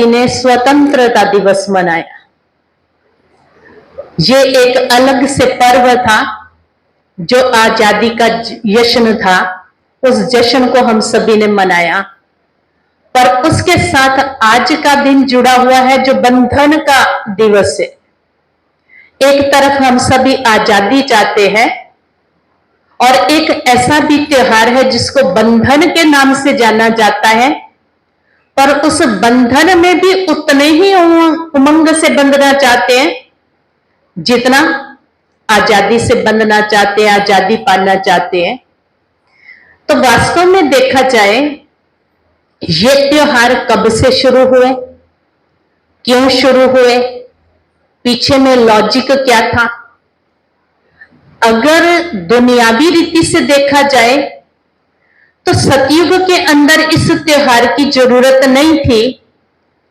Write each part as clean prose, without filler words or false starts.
ने स्वतंत्रता दिवस मनाया। ये एक अलग से पर्व था जो आजादी का जश्न था। उस जश्न को हम सभी ने मनाया, पर उसके साथ आज का दिन जुड़ा हुआ है जो बंधन का दिवस है। एक तरफ हम सभी आजादी चाहते हैं और एक ऐसा भी त्योहार है जिसको बंधन के नाम से जाना जाता है, पर उस बंधन में भी उतने ही उमंग से बंधना चाहते हैं जितना आजादी से बंधना चाहते हैं, आजादी पाना चाहते हैं। तो वास्तव में देखा जाए ये त्योहार कब से शुरू हुए, क्यों शुरू हुए, पीछे में लॉजिक क्या था? अगर दुनियावी रीति से देखा जाए तो सतयुग के अंदर इस त्योहार की जरूरत नहीं थी।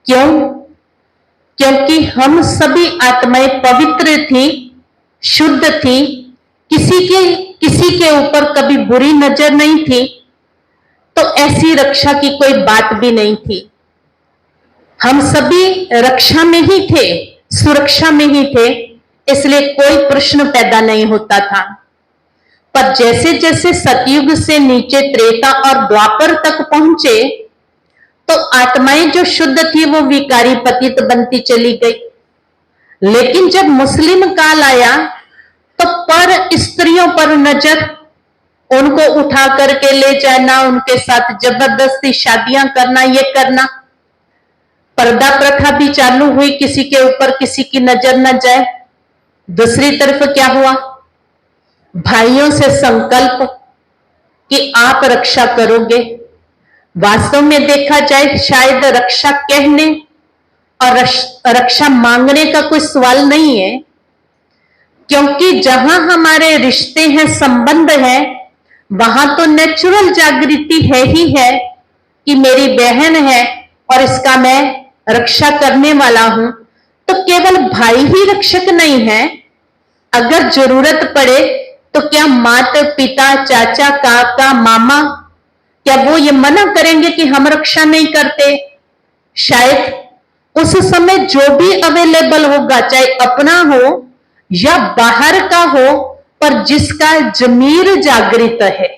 क्यों? क्योंकि हम सभी आत्माएं पवित्र थी, शुद्ध थी, किसी के ऊपर कभी बुरी नजर नहीं थी, तो ऐसी रक्षा की कोई बात भी नहीं थी। हम सभी रक्षा में ही थे, सुरक्षा में ही थे, इसलिए कोई प्रश्न पैदा नहीं होता था। पर जैसे जैसे सतयुग से नीचे त्रेता और द्वापर तक पहुंचे तो आत्माएं जो शुद्ध थी वो विकारी पतित बनती चली गई। लेकिन जब मुस्लिम काल आया तो पर स्त्रियों पर नजर, उनको उठा करके ले जाना, उनके साथ जबरदस्ती शादियां करना, ये करना, पर्दा प्रथा भी चालू हुई, किसी के ऊपर किसी की नजर न जाए। दूसरी तरफ क्या हुआ? भाइयों से संकल्प कि आप रक्षा करोगे। वास्तव में देखा जाए शायद रक्षा कहने और रक्षा मांगने का कोई सवाल नहीं है, क्योंकि जहां हमारे रिश्ते हैं, संबंध है, वहां तो नेचुरल जागृति है ही है कि मेरी बहन है और इसका मैं रक्षा करने वाला हूं। तो केवल भाई ही रक्षक नहीं है, अगर जरूरत पड़े तो क्या माता पिता, चाचा, काका, मामा, क्या वो ये मना करेंगे कि हम रक्षा नहीं करते? शायद उस समय जो भी अवेलेबल होगा, चाहे अपना हो या बाहर का हो, पर जिसका जमीर जागृत है,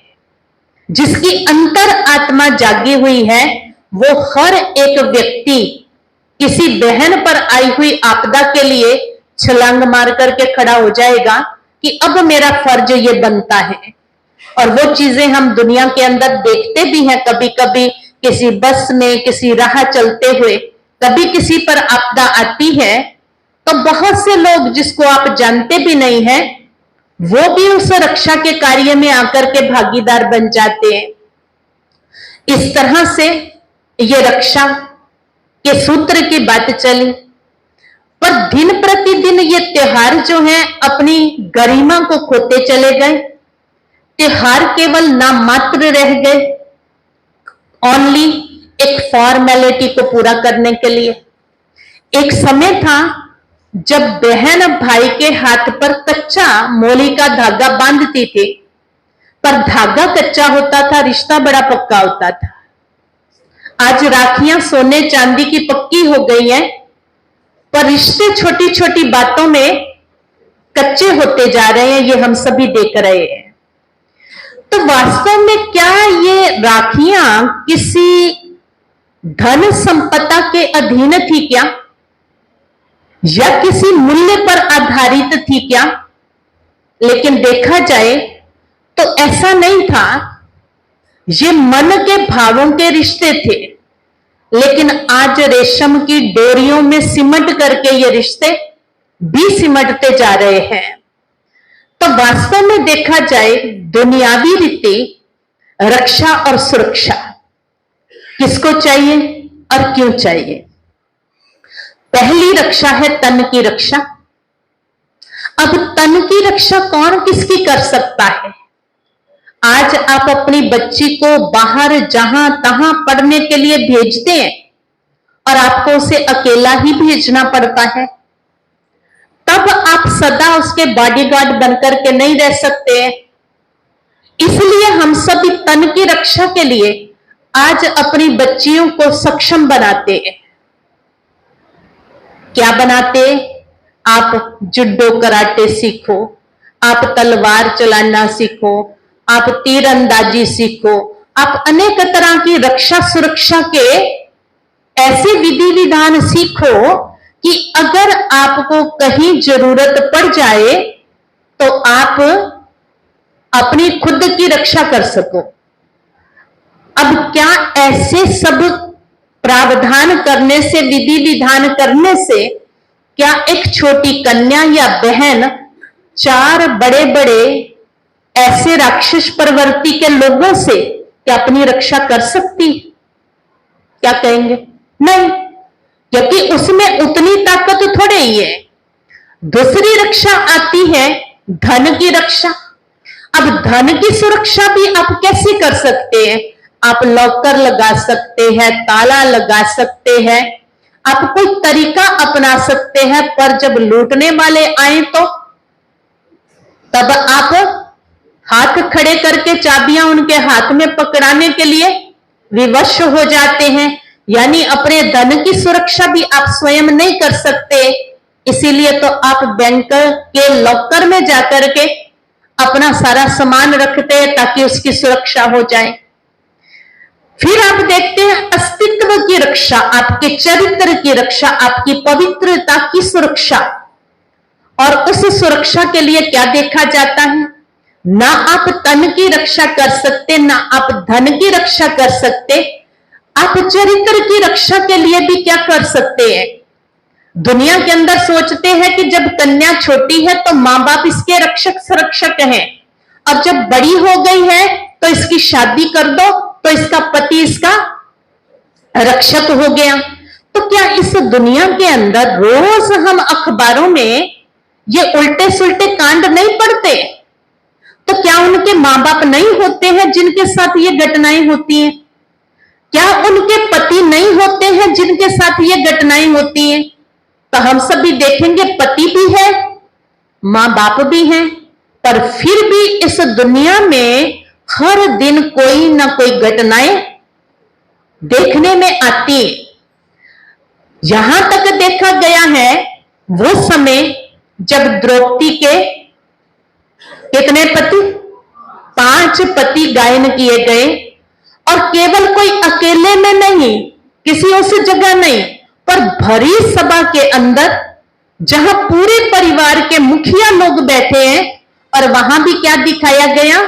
जिसकी अंतर आत्मा जागी हुई है, वो हर एक व्यक्ति किसी बहन पर आई हुई आपदा के लिए छलांग मार करके खड़ा हो जाएगा कि अब मेरा फर्ज ये बनता है। और वो चीजें हम दुनिया के अंदर देखते भी हैं, कभी कभी किसी बस में, किसी राह चलते हुए कभी किसी पर आपदा आती है तो बहुत से लोग जिसको आप जानते भी नहीं हैं वो भी उस रक्षा के कार्य में आकर के भागीदार बन जाते हैं। इस तरह से ये रक्षा के सूत्र की बात चली, पर दिन प्रतिदिन ये त्योहार जो है अपनी गरिमा को खोते चले गए। त्योहार केवल नाम मात्र रह गए, ओनली एक फॉर्मेलिटी को पूरा करने के लिए। एक समय था जब बहन भाई के हाथ पर कच्चा मोली का धागा बांधती थी, पर धागा कच्चा होता था, रिश्ता बड़ा पक्का होता था। आज राखियां सोने चांदी की पक्की हो गई हैं, पर रिश्ते छोटी छोटी बातों में कच्चे होते जा रहे हैं, ये हम सभी देख रहे हैं। तो वास्तव में क्या ये राखियां किसी धन संपदा के अधीन थी क्या, या किसी मूल्य पर आधारित थी क्या? लेकिन देखा जाए तो ऐसा नहीं था। ये मन के भावों के रिश्ते थे, लेकिन आज रेशम की डोरियों में सिमट करके ये रिश्ते भी सिमटते जा रहे हैं। तो वास्तव में देखा जाए दुनियावी रीति रक्षा और सुरक्षा किसको चाहिए और क्यों चाहिए? पहली रक्षा है तन की रक्षा। अब तन की रक्षा कौन किसकी कर सकता है? आज आप अपनी बच्ची को बाहर जहां तहां पढ़ने के लिए भेजते हैं और आपको उसे अकेला ही भेजना पड़ता है, तब आप सदा उसके बॉडीगार्ड बनकर के नहीं रह सकते हैं। इसलिए हम सभी तन की रक्षा के लिए आज अपनी बच्चियों को सक्षम बनाते हैं। क्या बनाते? आप जुडो कराटे सीखो, आप तलवार चलाना सीखो, आप तीरंदाजी सीखो, आप अनेक तरह की रक्षा सुरक्षा के ऐसे विधि विधान सीखो कि अगर आपको कहीं जरूरत पड़ जाए तो आप अपनी खुद की रक्षा कर सको। अब क्या ऐसे सब प्रावधान करने से, विधि विधान करने से, क्या एक छोटी कन्या या बहन 4 बड़े बड़े ऐसे राक्षस प्रवृत्ति के लोगों से क्या अपनी रक्षा कर सकती? क्या कहेंगे? नहीं, क्योंकि उसमें उतनी ताकत थोड़े ही है। दूसरी रक्षा आती है धन की रक्षा। अब धन की सुरक्षा भी आप कैसे कर सकते हैं? आप लॉकर लगा सकते हैं, ताला लगा सकते हैं, आप कोई तरीका अपना सकते हैं, पर जब लूटने वाले आए तो तब आप हाथ खड़े करके चाबियां उनके हाथ में पकड़ाने के लिए विवश हो जाते हैं। यानी अपने धन की सुरक्षा भी आप स्वयं नहीं कर सकते, इसीलिए तो आप बैंक के लॉकर में जाकर के अपना सारा सामान रखते हैं ताकि उसकी सुरक्षा हो जाए। फिर आप देखते हैं अस्तित्व की रक्षा, आपके चरित्र की रक्षा, आपकी पवित्रता की सुरक्षा। और उस सुरक्षा के लिए क्या देखा जाता है? ना आप तन की रक्षा कर सकते, ना आप धन की रक्षा कर सकते, आप चरित्र की रक्षा के लिए भी क्या कर सकते हैं? दुनिया के अंदर सोचते हैं कि जब कन्या छोटी है तो मां बाप इसके रक्षक सुरक्षक हैं, अब जब बड़ी हो गई है तो इसकी शादी कर दो तो इसका पति इसका रक्षक हो गया। तो क्या इस दुनिया के अंदर रोज हम अखबारों में ये उल्टे सुल्टे कांड नहीं पढ़ते? तो क्या उनके मां बाप नहीं होते हैं जिनके साथ ये घटनाएं होती हैं? क्या उनके पति नहीं होते हैं जिनके साथ ये घटनाएं होती हैं? तो हम सभी देखेंगे पति भी है, मां बाप भी हैं, पर फिर भी इस दुनिया में हर दिन कोई ना कोई घटनाएं देखने में आती है। यहां तक देखा गया है वो समय जब द्रौपदी के कितने पति? 5 पति गायन किए गए, और केवल कोई अकेले में नहीं, किसी उस जगह नहीं, पर भरी सभा के अंदर जहां पूरे परिवार के मुखिया लोग बैठे हैं, और वहां भी क्या दिखाया गया?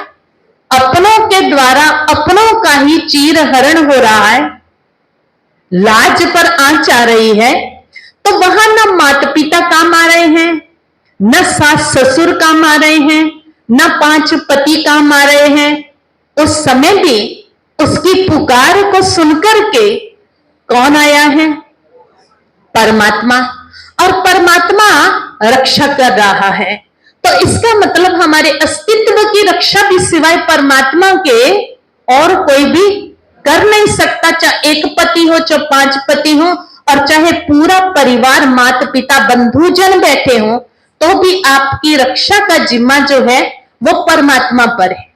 अपनों के द्वारा अपनों का ही चीर हरण हो रहा है, लाज पर आंच आ रही है। तो वहां न माता पिता काम आ रहे हैं, न सास ससुर काम आ रहे हैं, न 5 पति काम आ रहे हैं। उस समय भी उसकी पुकार को सुनकर के कौन आया है? परमात्मा। और परमात्मा रक्षा कर रहा है। तो इसका मतलब हमारे अस्तित्व की रक्षा भी सिवाय परमात्मा के और कोई भी कर नहीं सकता। चाहे एक पति हो, चाहे 5 पति हो, और चाहे पूरा परिवार माता पिता बंधुजन बैठे हो, तो भी आपकी रक्षा का जिम्मा जो है वो परमात्मा पर है।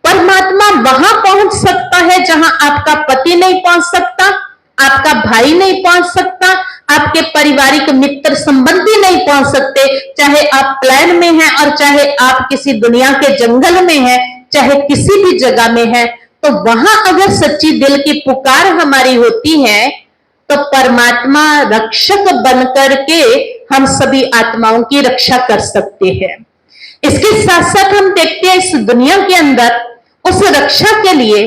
परमात्मा वहां पहुंच सकता है जहां आपका पति नहीं पहुंच सकता, आपका भाई नहीं पहुंच सकता, आपके पारिवारिक मित्र संबंधी नहीं पहुंच सकते। चाहे आप प्लेन में हैं और चाहे आप किसी दुनिया के जंगल में हैं, चाहे किसी भी जगह में हैं, तो वहां अगर सच्ची दिल की पुकार हमारी होती है तो परमात्मा रक्षक बनकर के हम सभी आत्माओं की रक्षा कर सकते हैं। इसके साथ साथ हम देखते हैं इस दुनिया के अंदर उस रक्षा के लिए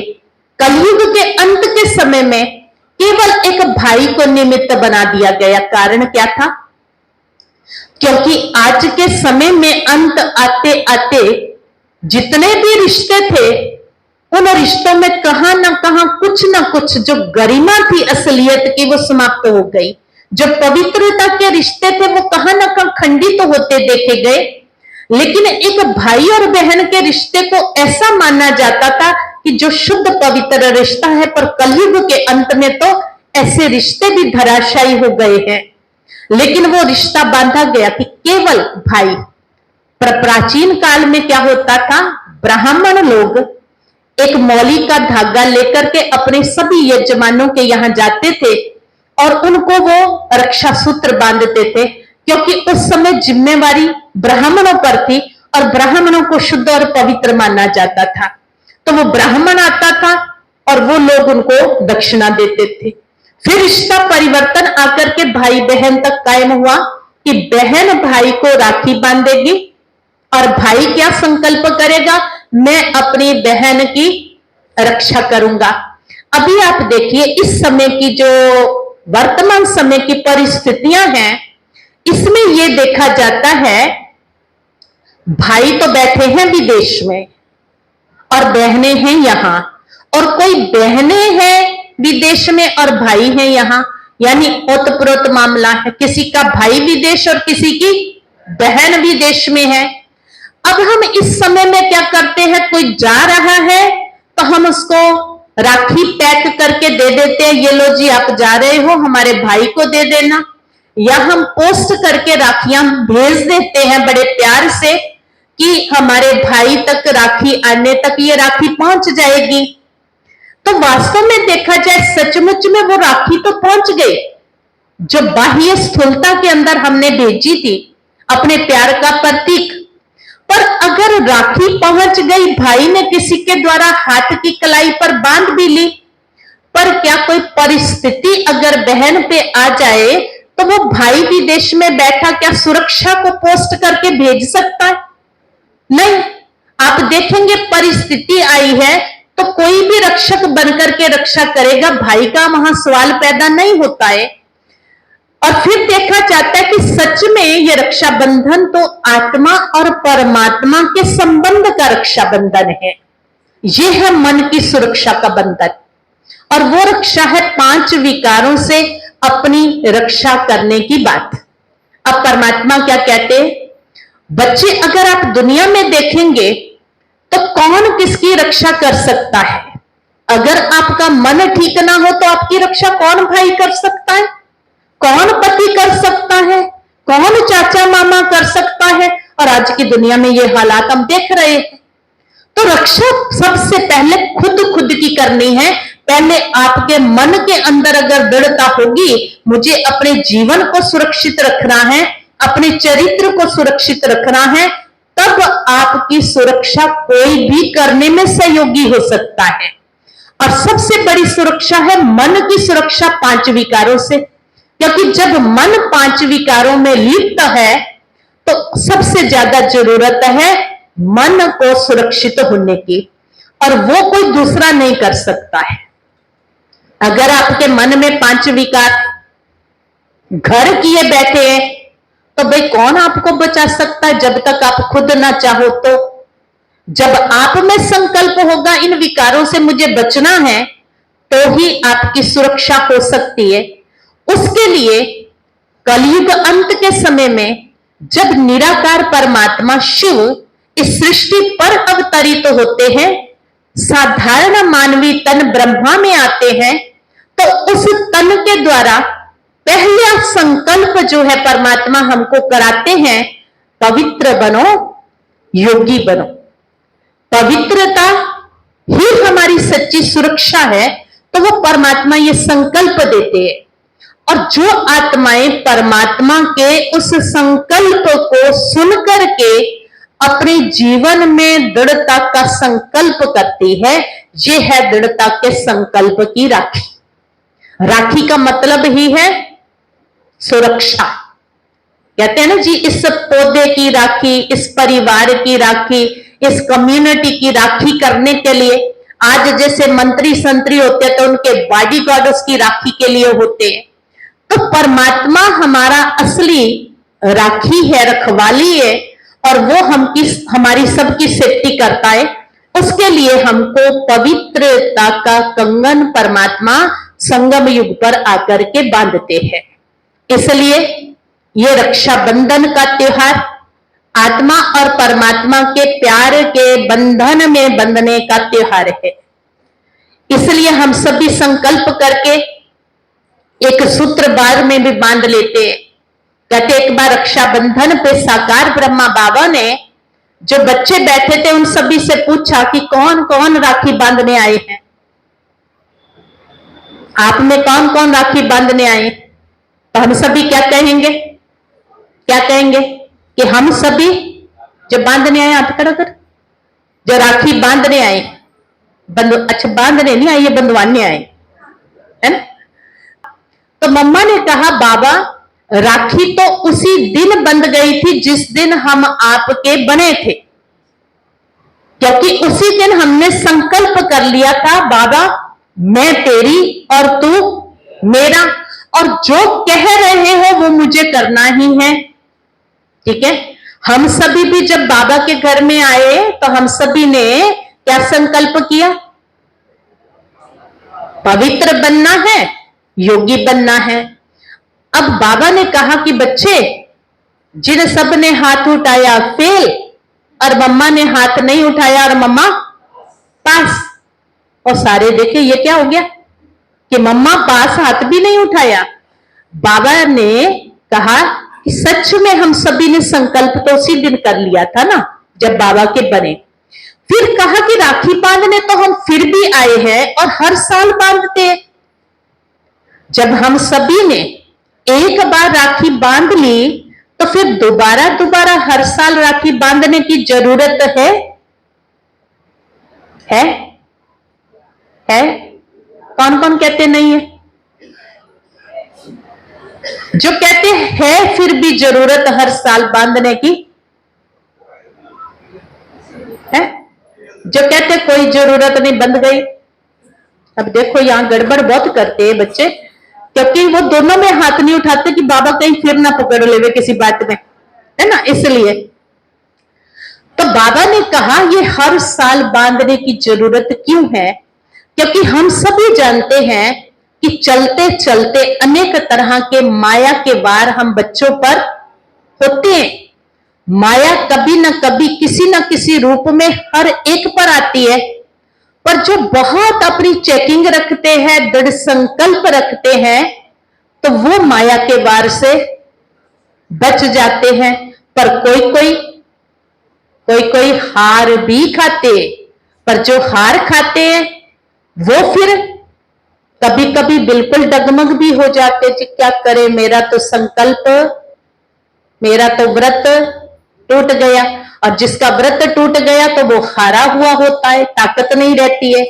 कलयुग के अंत के समय में केवल एक भाई को निमित्त बना दिया गया। कारण क्या था? क्योंकि आज के समय में अंत आते आते जितने भी रिश्ते थे, उन रिश्तों में कहां ना कुछ जो गरिमा थी असलियत की, वो समाप्त हो गई। जो पवित्रता के रिश्ते थे वो कहां ना कहां खंडित होते देखे गए। लेकिन एक भाई और बहन के रिश्ते को ऐसा माना जाता था कि जो शुद्ध पवित्र रिश्ता है, पर कलयुग के अंत में तो ऐसे रिश्ते भी धराशायी हो गए हैं। लेकिन वो रिश्ता बांधा गया कि केवल भाई। पर प्राचीन काल में क्या होता था? ब्राह्मण लोग एक मौली का धागा लेकर के अपने सभी यजमानों के यहां जाते थे और उनको वो रक्षा सूत्र बांधते थे, क्योंकि उस समय जिम्मेवारी ब्राह्मणों पर थी और ब्राह्मणों को शुद्ध और पवित्र माना जाता था। तो वो ब्राह्मण आता था और वो लोग उनको दक्षिणा देते थे। फिर रिश्ता परिवर्तन आकर के भाई बहन तक कायम हुआ कि बहन भाई को राखी बांधेगी और भाई क्या संकल्प करेगा, मैं अपनी बहन की रक्षा करूंगा। अभी आप देखिए इस समय की जो वर्तमान समय की परिस्थितियां हैं, इसमें यह देखा जाता है भाई तो बैठे हैं विदेश में और बहनें हैं यहां, और कोई बहनें हैं विदेश में और भाई हैं यहां, यानी ओतप्रोत मामला है। किसी का भाई विदेश और किसी की बहन विदेश में है। अब हम इस समय में क्या करते हैं, कोई जा रहा है तो हम उसको राखी पैक करके दे देते हैं, ये लो जी आप जा रहे हो हमारे भाई को दे देना, या हम पोस्ट करके राखियां भेज देते हैं बड़े प्यार से कि हमारे भाई तक राखी आने तक ये राखी पहुंच जाएगी। तो वास्तव में देखा जाए सचमुच में वो राखी तो पहुंच गई, जो बाह्य स्थूलता के अंदर हमने भेजी थी अपने प्यार का प्रतीक। पर अगर राखी पहुंच गई, भाई ने किसी के द्वारा हाथ की कलाई पर बांध भी ली, पर क्या कोई परिस्थिति अगर बहन पे आ जाए तो वो भाई विदेश में बैठा क्या सुरक्षा को पोस्ट करके भेज सकता है? नहीं। आप देखेंगे परिस्थिति आई है तो कोई भी रक्षक बनकर के रक्षा करेगा, भाई का वहां सवाल पैदा नहीं होता है। और फिर देखा जाता है कि सच में ये रक्षाबंधन तो आत्मा और परमात्मा के संबंध का रक्षाबंधन है। ये है मन की सुरक्षा का बंधन, और वो रक्षा है 5 विकारों से अपनी रक्षा करने की बात। अब परमात्मा क्या कहते हैं, बच्चे अगर आप दुनिया में देखेंगे तो कौन किसकी रक्षा कर सकता है? अगर आपका मन ठीक ना हो तो आपकी रक्षा कौन भाई कर सकता है, कौन पति कर सकता है, कौन चाचा मामा कर सकता है? और आज की दुनिया में ये हालात हम देख रहे हैं। तो रक्षा सबसे पहले खुद की करनी है। पहले आपके मन के अंदर अगर दृढ़ता होगी, मुझे अपने जीवन को सुरक्षित रखना है, अपने चरित्र को सुरक्षित रखना है, तब आपकी सुरक्षा कोई भी करने में सहयोगी हो सकता है। और सबसे बड़ी सुरक्षा है मन की सुरक्षा 5 विकारों से, क्योंकि जब मन 5 विकारों में लिप्त है तो सबसे ज्यादा जरूरत है मन को सुरक्षित होने की, और वो कोई दूसरा नहीं कर सकता है। अगर आपके मन में 5 विकार घर किए बैठे हैं तो भाई कौन आपको बचा सकता है, जब तक आप खुद ना चाहो। तो जब आप में संकल्प होगा इन विकारों से मुझे बचना है, तो ही आपकी सुरक्षा हो सकती है। उसके लिए कलयुग अंत के समय में जब निराकार परमात्मा शिव इस सृष्टि पर अवतरित होते हैं, साधारण मानवीय तन ब्रह्मा में आते हैं, तो उस तन के द्वारा पहला संकल्प जो है परमात्मा हमको कराते हैं, पवित्र बनो, योगी बनो। पवित्रता ही हमारी सच्ची सुरक्षा है, तो वो परमात्मा ये संकल्प देते हैं। और जो आत्माएं परमात्मा के उस संकल्प को सुनकर के अपने जीवन में दृढ़ता का संकल्प करती है, ये है दृढ़ता के संकल्प की राखी। राखी का मतलब ही है सुरक्षा। कहते हैं ना जी, इस पौधे की राखी, इस परिवार की राखी, इस कम्युनिटी की राखी करने के लिए आज जैसे मंत्री संतरी होते हैं तो उनके बॉडीगार्ड उसकी राखी के लिए होते हैं। तो परमात्मा हमारा असली राखी है, रखवाली है, और वो हमारी सबकी सेफ्टी करता है। उसके लिए हमको पवित्रता का कंगन परमात्मा संगम युग पर आकर के बांधते हैं। इसलिए ये रक्षाबंधन का त्योहार आत्मा और परमात्मा के प्यार के बंधन में बंधने का त्योहार है। इसलिए हम सभी संकल्प करके एक सूत्र बार में भी बांध लेते हैं। कहते एक बार रक्षाबंधन पे साकार ब्रह्मा बाबा ने जो बच्चे बैठे थे उन सभी से पूछा कि कौन कौन राखी बांधने आए हैं। आप में कौन कौन राखी बांधने आए? तो हम सभी क्या कहेंगे? क्या कहेंगे कि हम सभी जो बांधने आए, हाथ खड़ा कर, जो राखी बांधने आए, अच्छा बांधने नहीं आए, ये बंधवाने आए, है ना? तो मम्मा ने कहा बाबा राखी तो उसी दिन बंध गई थी जिस दिन हम आपके बने थे, क्योंकि उसी दिन हमने संकल्प कर लिया था बाबा मैं तेरी और तू मेरा, और जो कह रहे हो वो मुझे करना ही है। ठीक है, हम सभी भी जब बाबा के घर में आए तो हम सभी ने क्या संकल्प किया? पवित्र बनना है, योगी बनना है। अब बाबा ने कहा कि बच्चे, जिन सब ने हाथ उठाया फेल, और मम्मा ने हाथ नहीं उठाया और मम्मा पास। और सारे देखे ये क्या हो गया कि मम्मा पास, हाथ भी नहीं उठाया। बाबा ने कहा कि सच में हम सभी ने संकल्प तो उसी दिन कर लिया था ना जब बाबा के बने। फिर कहा कि राखी बांधने तो हम फिर भी आए हैं और हर साल बांधते हैं। जब हम सभी ने एक बार राखी बांध ली तो फिर दोबारा दोबारा हर साल राखी बांधने की जरूरत है? है? कौन कौन कहते नहीं है? जो कहते हैं फिर भी जरूरत हर साल बांधने की है, जो कहते कोई जरूरत नहीं, बंध गई। अब देखो यहां गड़बड़ बहुत करते हैं बच्चे, क्योंकि वो दोनों में हाथ नहीं उठाते कि बाबा कहीं फिर ना पकड़ लेवे किसी बात में, है ना? इसलिए तो बाबा ने कहा ये हर साल बांधने की जरूरत क्यों है? क्योंकि हम सभी जानते हैं कि चलते चलते अनेक तरह के माया के वार हम बच्चों पर होते हैं। माया कभी ना कभी किसी ना किसी रूप में हर एक पर आती है, पर जो बहुत अपनी चेकिंग रखते हैं, दृढ़ संकल्प रखते हैं, तो वो माया के वार से बच जाते हैं। पर कोई हार भी खाते, पर जो हार खाते हैं वो फिर कभी कभी बिल्कुल डगमग भी हो जाते कि क्या करे, मेरा तो संकल्प, मेरा तो व्रत टूट गया। और जिसका व्रत टूट गया तो वो हारा हुआ होता है, ताकत नहीं रहती है।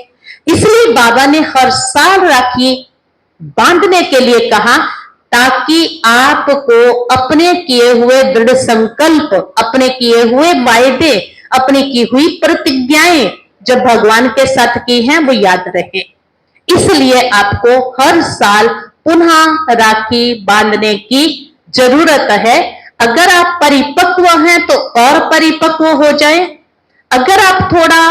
इसलिए बाबा ने हर साल राखी बांधने के लिए कहा, ताकि आपको अपने किए हुए दृढ़ संकल्प, अपने किए हुए वायदे, अपनी की हुई प्रतिज्ञाएं जो भगवान के साथ की हैं वो याद रहे। इसलिए आपको हर साल पुनः राखी बांधने की जरूरत है। अगर आप परिपक्व हैं तो और परिपक्व हो जाए, अगर आप थोड़ा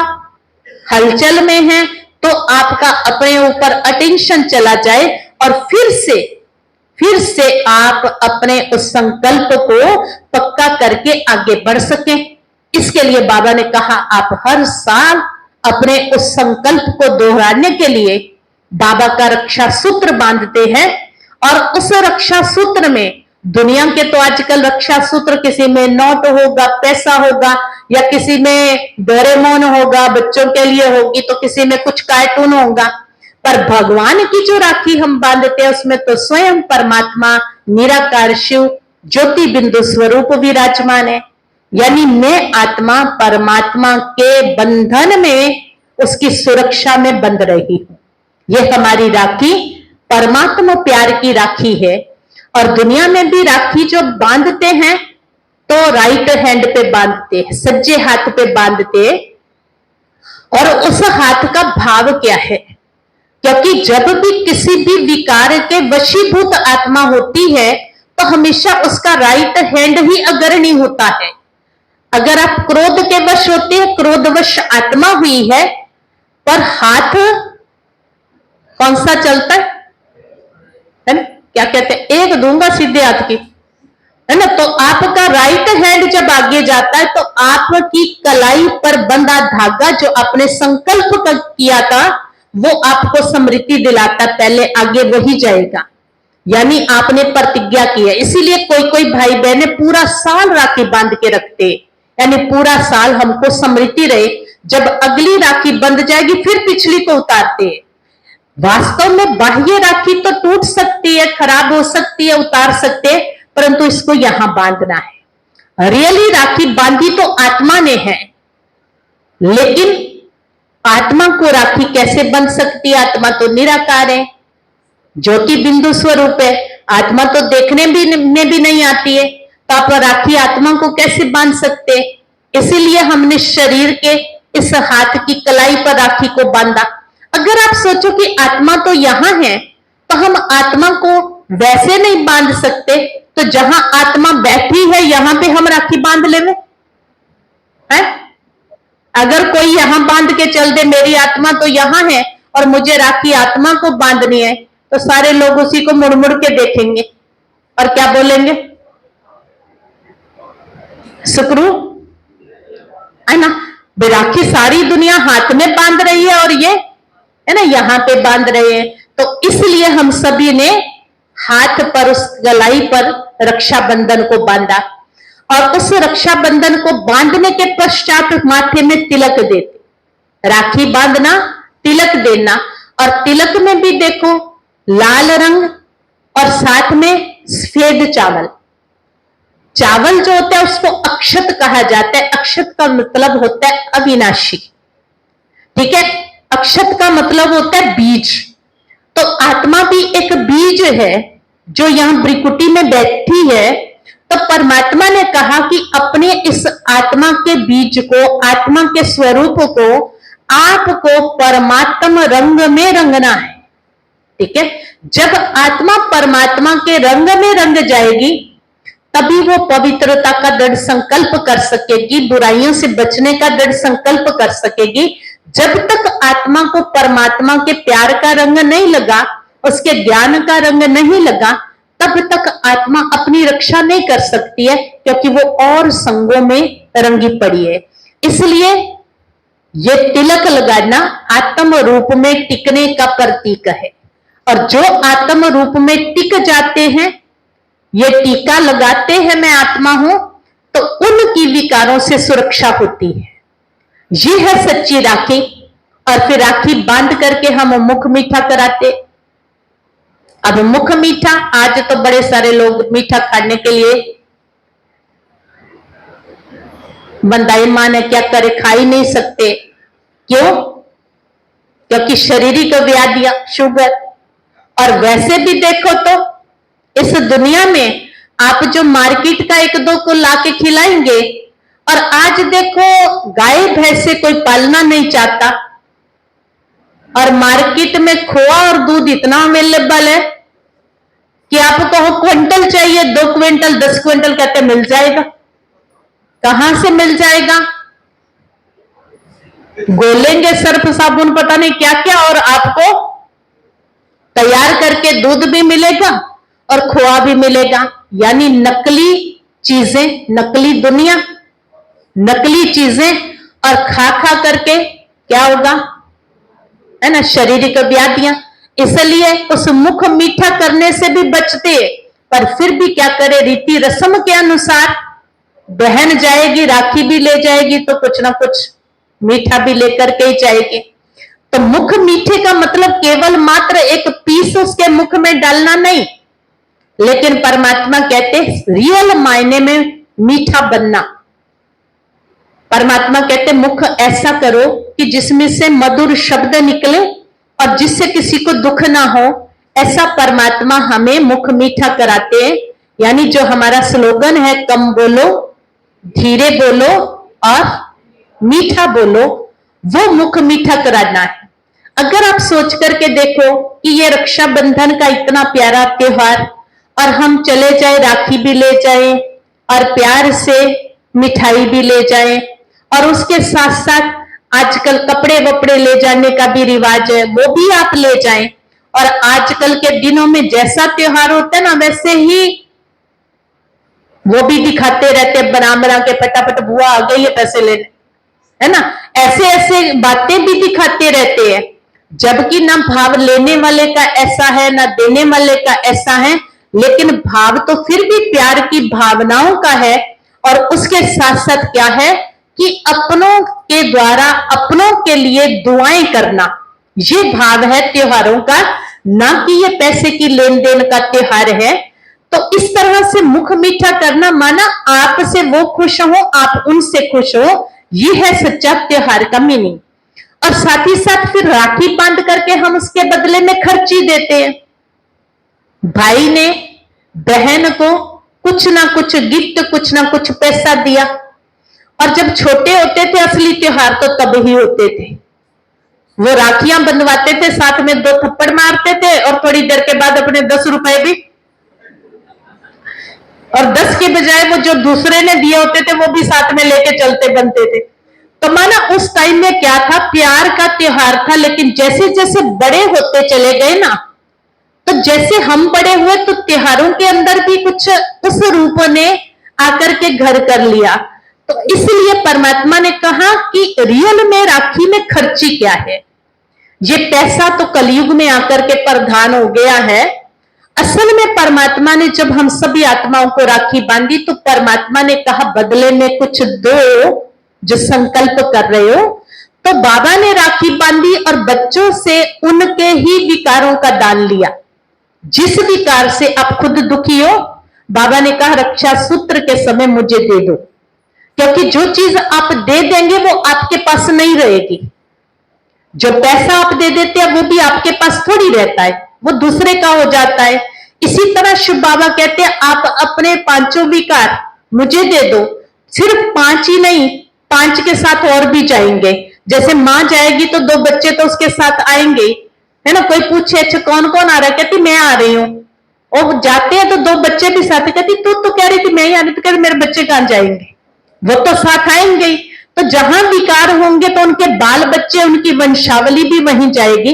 हलचल में हैं तो आपका अपने ऊपर अटेंशन चला जाए और फिर से आप अपने उस संकल्प को पक्का करके आगे बढ़ सकें। इसके लिए बाबा ने कहा आप हर साल अपने उस संकल्प को दोहराने के लिए बाबा का रक्षा सूत्र बांधते हैं। और उस रक्षा सूत्र में दुनिया के तो आजकल रक्षा सूत्र किसी में नोट होगा, पैसा होगा, या किसी में डोरेमोन होगा, बच्चों के लिए होगी, तो किसी में कुछ कार्टून होगा। पर भगवान की जो राखी हम बांधते हैं उसमें तो स्वयं परमात्मा निराकार शिव ज्योति बिंदु स्वरूप विराजमान है। यानी मैं आत्मा परमात्मा के बंधन में, उसकी सुरक्षा में बंध रही हूं। यह हमारी राखी परमात्मा प्यार की राखी है। और दुनिया में भी राखी जो बांधते हैं तो राइट हैंड पे बांधते हैं, सज्जे हाथ पे बांधते हैं। और उस हाथ का भाव क्या है? क्योंकि जब भी किसी भी विकार के वशीभूत आत्मा होती है तो हमेशा उसका राइट हैंड ही अग्रणी होता है। अगर आप क्रोध के वश होते हैं, क्रोधवश आत्मा हुई है, पर हाथ कौन सा चलता है ना? क्या कहते हैं, एक दूंगा सीधे हाथ की, है ना? तो आपका राइट हैंड जब आगे जाता है तो आपकी कलाई पर बंधा धागा जो आपने संकल्प किया था वो आपको स्मृति दिलाता, पहले आगे वही जाएगा। यानी आपने प्रतिज्ञा की है। इसीलिए कोई कोई भाई बहने पूरा साल राखी बांध के रखते, यानी पूरा साल हमको स्मृति रहे, जब अगली राखी बंध जाएगी फिर पिछली को उतारते। वास्तव में बाह्य राखी तो टूट सकती है, खराब हो सकती है, उतार सकते हैं, परंतु इसको यहां बांधना है। रियली राखी बांधी तो आत्मा ने है, लेकिन आत्मा को राखी कैसे बंध सकती है? आत्मा तो निराकार है, ज्योति बिंदु स्वरूप है, आत्मा तो देखने में भी नहीं आती है, तो आप राखी आत्मा को कैसे बांध सकते? इसीलिए हमने शरीर के इस हाथ की कलाई पर राखी को बांधा। अगर आप सोचो कि आत्मा तो यहां है, तो हम आत्मा को वैसे नहीं बांध सकते, तो जहां आत्मा बैठी है यहां पे हम राखी बांध लेवे हैं? अगर कोई यहां बांध के चल दे, मेरी आत्मा तो यहां है और मुझे राखी आत्मा को बांधनी है, तो सारे लोग उसी को मुड़ मुड़ के देखेंगे और क्या बोलेंगे? सुकरू है ना, राखी सारी दुनिया हाथ में बांध रही है और ये है ना यहां पे बांध रहे हैं। तो इसलिए हम सभी ने हाथ पर, उस गलाई पर रक्षाबंधन को बांधा, और उस रक्षाबंधन को बांधने के पश्चात माथे में तिलक देते। राखी बांधना, तिलक देना, और तिलक में भी देखो लाल रंग और साथ में सफेद चावल। चावल जो होता है उसको अक्षत कहा जाता है। अक्षत का मतलब होता है अविनाशी, ठीक है? अक्षत का मतलब होता है बीज। तो आत्मा भी एक बीज है जो यहां भ्रिकुटी में बैठी है। तो परमात्मा ने कहा कि अपने इस आत्मा के बीज को, आत्मा के स्वरूप को आपको परमात्मा रंग में रंगना है, ठीक है? जब आत्मा परमात्मा के रंग में रंग जाएगी, तभी वो पवित्रता का दृढ़ संकल्प कर सकेगी, बुराइयों से बचने का दृढ़ संकल्प कर सकेगी। जब तक आत्मा को परमात्मा के प्यार का रंग नहीं लगा, उसके ज्ञान का रंग नहीं लगा, तब तक आत्मा अपनी रक्षा नहीं कर सकती है, क्योंकि वो और संगों में रंगी पड़ी है। इसलिए ये तिलक लगाना आत्म रूप में टिकने का प्रतीक है, और जो आत्म रूप में टिक जाते हैं, ये टीका लगाते हैं मैं आत्मा हूं, तो उनकी विकारों से सुरक्षा होती है। ये है सच्ची राखी। और फिर राखी बांध करके हम मुख मीठा कराते। अब मुख मीठा, आज तो बड़े सारे लोग मीठा खाने के लिए बंदाईमान है, क्या करे, खा ही नहीं सकते। क्यों? क्योंकि शारीरिक व्याधियां, शुगर। और वैसे भी देखो तो इस दुनिया में आप जो मार्केट का एक दो को लाके खिलाएंगे, और आज देखो गाय भैंस से कोई पालना नहीं चाहता, और मार्केट में खोआ और दूध इतना अवेलेबल है कि आपको कहो क्विंटल चाहिए, 2 क्विंटल, 10 क्विंटल, कहते मिल जाएगा। कहां से मिल जाएगा? गोलेंगे सर्फ साबुन पता नहीं क्या क्या, और आपको तैयार करके दूध भी मिलेगा और खोआ भी मिलेगा। यानी नकली चीजें, नकली दुनिया, नकली चीजें, और खा खा करके क्या होगा, है ना, शारीरिक व्याधियां। इसलिए उस मुख मीठा करने से भी बचते, पर फिर भी क्या करे, रीति रस्म के अनुसार बहन जाएगी, राखी भी ले जाएगी, तो कुछ ना कुछ मीठा भी लेकर के ही जाएगी। तो मुख मीठे का मतलब केवल मात्र एक पीस उसके मुख में डालना नहीं, लेकिन परमात्मा कहते रियल मायने में मीठा बनना। परमात्मा कहते मुख ऐसा करो कि जिसमें से मधुर शब्द निकले और जिससे किसी को दुख ना हो, ऐसा परमात्मा हमें मुख मीठा कराते हैं। यानी जो हमारा स्लोगन है, कम बोलो, धीरे बोलो और मीठा बोलो, वो मुख मीठा कराना है। अगर आप सोच करके देखो कि ये रक्षाबंधन का इतना प्यारा त्योहार, और हम चले जाए, राखी भी ले जाए और प्यार से मिठाई भी ले जाए, और उसके साथ साथ आजकल कपड़े वपड़े ले जाने का भी रिवाज है, वो भी आप ले जाएं। और आजकल के दिनों में जैसा त्योहार होता है ना, वैसे ही वो भी दिखाते रहते, बना बना के, फटाफट बुआ आ गई है पैसे लेने, है ना, ऐसे ऐसे बातें भी दिखाते रहते हैं। जबकि ना भाव लेने वाले का ऐसा है, ना देने वाले का ऐसा है, लेकिन भाव तो फिर भी प्यार की भावनाओं का है। और उसके साथ साथ क्या है कि अपनों के द्वारा अपनों के लिए दुआएं करना, ये भाव है त्योहारों का, ना कि ये पैसे की लेन देन का त्योहार है। तो इस तरह से मुख मीठा करना माना आपसे वो खुश हो, आप उनसे खुश हो, ये है सच्चा त्योहार का मीनिंग। और साथ ही साथ फिर राखी बांध करके हम उसके बदले में खर्ची देते हैं। भाई ने बहन को कुछ ना कुछ गिफ्ट, कुछ ना कुछ पैसा दिया। और जब छोटे होते थे असली त्योहार तो तब ही होते थे। वो राखियां बंधवाते थे, साथ में 2 थप्पड़ मारते थे और थोड़ी देर के बाद अपने 10 रुपए भी, और 10 के बजाय वो जो दूसरे ने दिए होते थे वो भी साथ में लेके चलते बनते थे। तो माना उस टाइम में क्या था, प्यार का त्योहार था। लेकिन जैसे जैसे बड़े होते चले गए ना, तो जैसे हम बड़े हुए तो त्योहारों के अंदर भी कुछ उस रूप ने आकर के घर कर लिया। तो इसलिए परमात्मा ने कहा कि रियल में राखी में खर्ची क्या है। ये पैसा तो कलयुग में आकर के प्रधान हो गया है। असल में परमात्मा ने जब हम सभी आत्माओं को राखी बांधी तो परमात्मा ने कहा बदले में कुछ दो, जो संकल्प कर रहे हो। तो बाबा ने राखी बांधी और बच्चों से उनके ही विकारों का दान लिया। जिस विकार से आप खुद दुखी हो, बाबा ने कहा रक्षा सूत्र के समय मुझे दे दो, क्योंकि जो चीज आप दे देंगे वो आपके पास नहीं रहेगी। जो पैसा आप दे देते हैं वो भी आपके पास थोड़ी रहता है, वो दूसरे का हो जाता है। इसी तरह शिव बाबा कहते हैं आप अपने 5 विकार मुझे दे दो। सिर्फ 5 ही नहीं, 5 के साथ और भी जाएंगे। जैसे माँ जाएगी तो 2 बच्चे तो उसके साथ आएंगे, है ना। कोई पूछे अच्छा कौन कौन आ रहा है, कहती मैं आ रही हूँ। और जाते हैं तो 2 बच्चे भी साथ, कहती तू तो कह रही थी मैं ही आ रही, तो कह रही मेरे बच्चे कहां जाएंगे, वो तो साथ आएंगे। तो जहां विकार होंगे तो उनके बाल बच्चे, उनकी वंशावली भी वहीं जाएगी।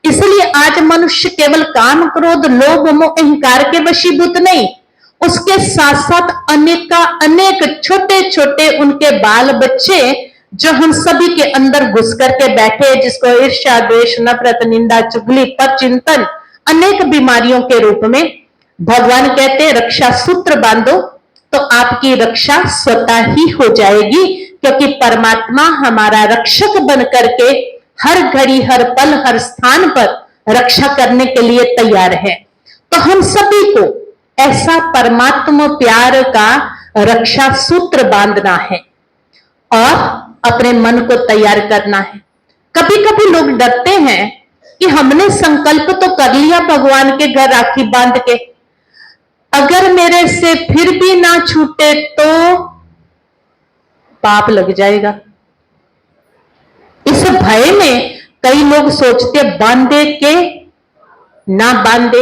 इसलिए आज मनुष्य केवल काम, क्रोध, लोभ, मोह, अहंकार के वशीभूत नहीं, उसके साथ साथ अनेक छोटे छोटे उनके बाल बच्चे जो हम सभी के अंदर घुस करके बैठे, जिसको ईर्ष्या, द्वेष, नफरत, निंदा, चुगली, पर चिंतन, अनेक बीमारियों के रूप में। भगवान कहते हैं रक्षा सूत्र बांधो तो आपकी रक्षा स्वतः ही हो जाएगी, क्योंकि परमात्मा हमारा रक्षक बन करके हर घड़ी, हर पल, हर स्थान पर रक्षा करने के लिए तैयार है। तो हम सभी को ऐसा परमात्मा प्यार का रक्षा सूत्र बांधना है और अपने मन को तैयार करना है। कभी कभी लोग डरते हैं कि हमने संकल्प तो कर लिया भगवान के घर राखी बांध के, अगर मेरे से फिर भी ना छूटे तो पाप लग जाएगा। इस भय में कई लोग सोचते बांधे के ना बांधे।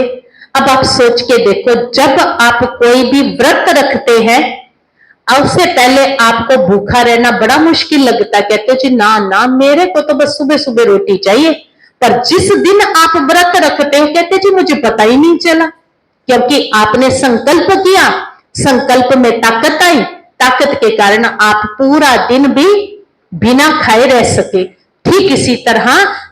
अब आप सोच के देखो, जब आप कोई भी व्रत रखते हैं उससे पहले आपको भूखा रहना बड़ा मुश्किल लगता है। कहते जी ना ना मेरे को तो बस सुबह सुबह रोटी चाहिए। पर जिस दिन आप व्रत रखते हो कहते जी मुझे पता ही नहीं चला, क्योंकि आपने संकल्प किया, संकल्प में ताकत आई, ताकत के कारण आप पूरा दिन भी बिना खाए रह सके। ठीक इसी तरह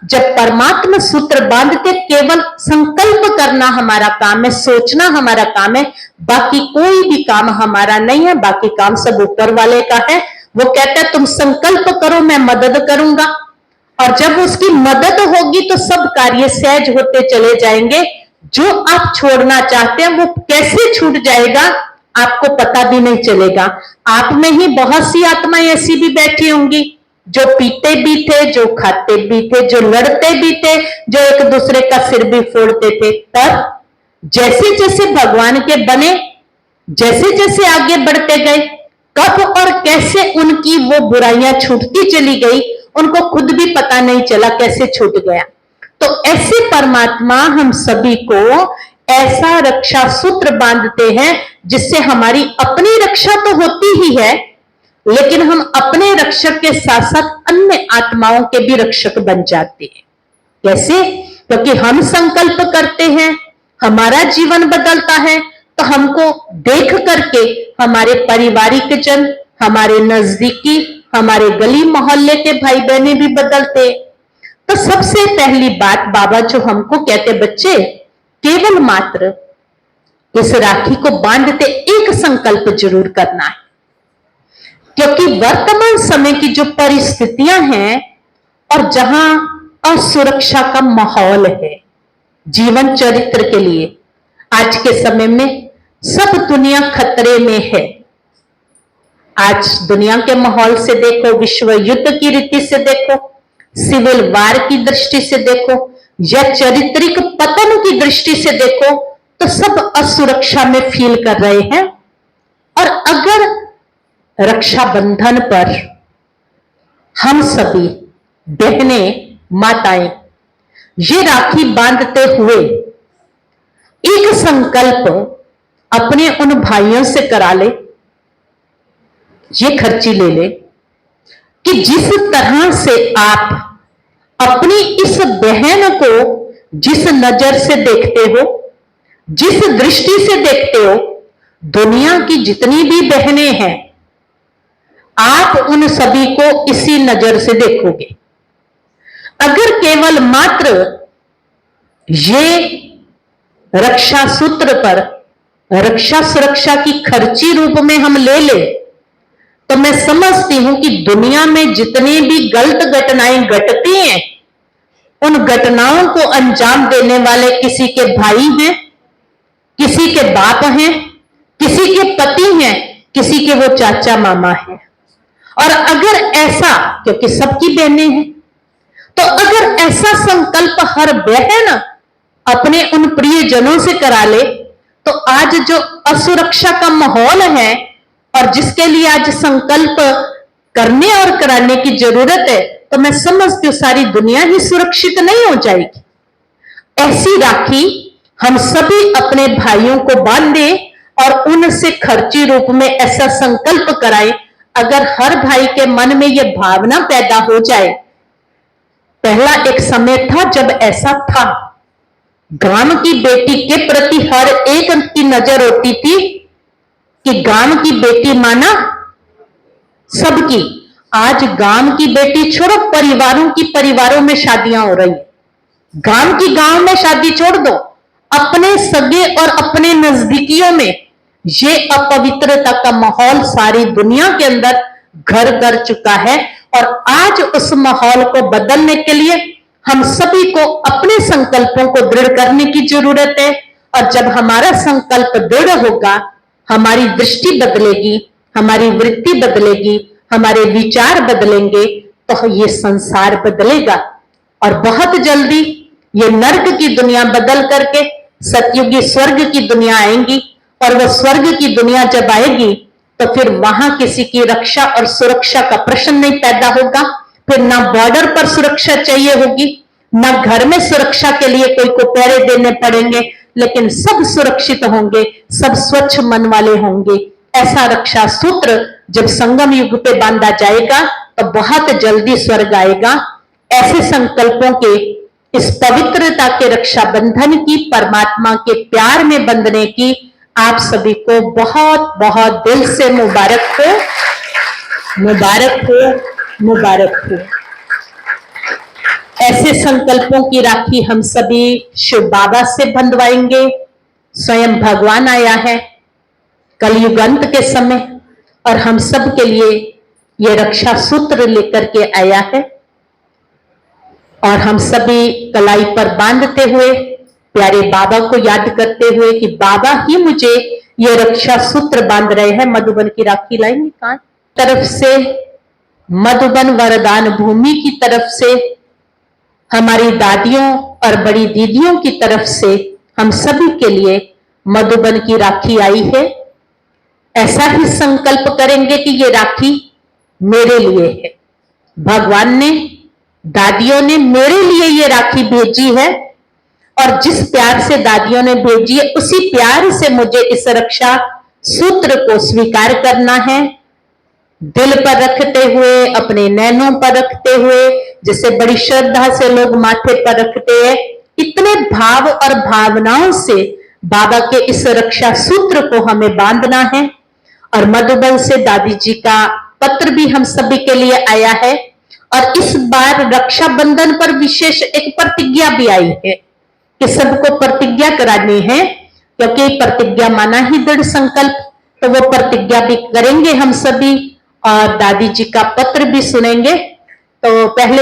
जब परमात्मा सूत्र बांध के केवल संकल्प करना हमारा काम है, सोचना हमारा काम है, बाकी कोई भी काम हमारा नहीं है, बाकी काम सब ऊपर वाले का है। वो कहता है तुम संकल्प करो मैं मदद करूंगा, और जब उसकी मदद होगी तो सब कार्य सहज होते चले जाएंगे। जो आप छोड़ना चाहते हैं वो कैसे छूट जाएगा आपको पता भी नहीं चलेगा। आप में ही बहुत सी आत्माएं ऐसी भी बैठी होंगी जो पीते भी थे, जो खाते भी थे, जो लड़ते भी थे, जो एक दूसरे का सिर भी फोड़ते थे। पर जैसे जैसे भगवान के बने, जैसे जैसे आगे बढ़ते गए, कब और कैसे उनकी वो बुराइयां छूटती चली गई उनको खुद भी पता नहीं चला कैसे छूट गया। तो ऐसे परमात्मा हम सभी को ऐसा रक्षा सूत्र बांधते हैं जिससे हमारी अपनी रक्षा तो होती ही है, लेकिन हम अपने रक्षक के साथ साथ अन्य आत्माओं के भी रक्षक बन जाते हैं। कैसे? क्योंकि हम संकल्प करते हैं, हमारा जीवन बदलता है, तो हमको देख करके हमारे पारिवारिक जन, हमारे नजदीकी, हमारे गली मोहल्ले के भाई बहने भी बदलते। तो सबसे पहली बात बाबा जो हमको कहते, बच्चे केवल मात्र इस राखी को बांधते एक संकल्प जरूर करना है, क्योंकि वर्तमान समय की जो परिस्थितियां हैं और जहां असुरक्षा का माहौल है जीवन चरित्र के लिए। आज के समय में सब दुनिया खतरे में है। आज दुनिया के माहौल से देखो, विश्व युद्ध की रीति से देखो, सिविल वार की दृष्टि से देखो या चारित्रिक पतन की दृष्टि से देखो, तो सब असुरक्षा में फील कर रहे हैं। और अगर रक्षाबंधन पर हम सभी बहनें, माताएं ये राखी बांधते हुए एक संकल्प अपने उन भाइयों से करा ले, ये खर्ची ले ले कि जिस तरह से आप अपनी इस बहन को जिस नजर से देखते हो, जिस दृष्टि से देखते हो, दुनिया की जितनी भी बहनें हैं आप उन सभी को इसी नजर से देखोगे। अगर केवल मात्र ये रक्षा सूत्र पर रक्षा सुरक्षा की खर्ची रूप में हम ले ले, तो मैं समझती हूं कि दुनिया में जितनी भी गलत घटनाएं घटती हैं, उन घटनाओं को अंजाम देने वाले किसी के भाई हैं, किसी के बाप हैं, किसी के पति हैं, किसी के वो चाचा मामा हैं। और अगर ऐसा, क्योंकि सबकी बहनें हैं, तो अगर ऐसा संकल्प हर बहन अपने उन प्रियजनों से करा ले, तो आज जो असुरक्षा का माहौल है और जिसके लिए आज संकल्प करने और कराने की जरूरत है, तो मैं समझती हूं सारी दुनिया ही सुरक्षित नहीं हो जाएगी। ऐसी राखी हम सभी अपने भाइयों को बांधे और उनसे खर्ची रूप में ऐसा संकल्प कराएं। अगर हर भाई के मन में यह भावना पैदा हो जाए, पहला एक समय था जब ऐसा था, गांव की बेटी के प्रति हर एक की नजर होती थी कि गांव की बेटी माना सबकी। आज गांव की बेटी छोड़ो, परिवारों में शादियां हो रही है। गांव में शादी छोड़ दो, अपने सगे और अपने नजदीकियों में ये अपवित्रता का माहौल सारी दुनिया के अंदर घर कर चुका है। और आज उस माहौल को बदलने के लिए हम सभी को अपने संकल्पों को दृढ़ करने की जरूरत है। और जब हमारा संकल्प दृढ़ होगा, हमारी दृष्टि बदलेगी, हमारी वृत्ति बदलेगी, हमारे विचार बदलेंगे, तो ये संसार बदलेगा। और बहुत जल्दी ये नर्क की दुनिया बदल करके सतयुगी स्वर्ग की दुनिया आएंगी। और वह स्वर्ग की दुनिया जब आएगी, तो फिर वहां किसी की रक्षा और सुरक्षा का प्रश्न नहीं पैदा होगा। फिर ना बॉर्डर पर सुरक्षा चाहिए होगी, ना घर में सुरक्षा के लिए कोई को पहरे देने पड़ेंगे, लेकिन सब सुरक्षित होंगे, सब स्वच्छ मन वाले होंगे। ऐसा रक्षा सूत्र जब संगम युग पे बांधा जाएगा, तो बहुत जल्दी स्वर्ग आएगा। ऐसे संकल्पों के, इस पवित्रता के रक्षाबंधन की, परमात्मा के प्यार में बंधने की आप सभी को बहुत बहुत दिल से मुबारक हो, मुबारक हो, मुबारक हो। ऐसे संकल्पों की राखी हम सभी शिव बाबा से बंधवाएंगे। स्वयं भगवान आया है कलयुग अंत के समय और हम सब के लिए ये रक्षा सूत्र लेकर के आया है। और हम सभी कलाई पर बांधते हुए प्यारे बाबा को याद करते हुए कि बाबा ही मुझे ये रक्षा सूत्र बांध रहे हैं। मधुबन की राखी लाएंगे कहां तरफ से, मधुबन वरदान भूमि की तरफ से, हमारी दादियों और बड़ी दीदियों की तरफ से हम सभी के लिए मधुबन की राखी आई है। ऐसा ही संकल्प करेंगे कि ये राखी मेरे लिए है। भगवान ने, दादियों ने मेरे लिए ये राखी भेजी है और जिस प्यार से दादियों ने भेजी है, उसी प्यार से मुझे इस रक्षा सूत्र को स्वीकार करना है। दिल पर रखते हुए, अपने नैनों पर रखते हुए, जैसे बड़ी श्रद्धा से लोग माथे पर रखते हैं, इतने भाव और भावनाओं से बाबा के इस रक्षा सूत्र को हमें बांधना है। और मधुबन से दादी जी का पत्र भी हम सभी के लिए आया है। और इस बार रक्षाबंधन पर विशेष एक प्रतिज्ञा भी आई है कि सबको प्रतिज्ञा करानी है, क्योंकि प्रतिज्ञा माना ही दृढ़ संकल्प। तो वो प्रतिज्ञा भी करेंगे हम सभी और दादी जी का पत्र भी सुनेंगे। तो पहले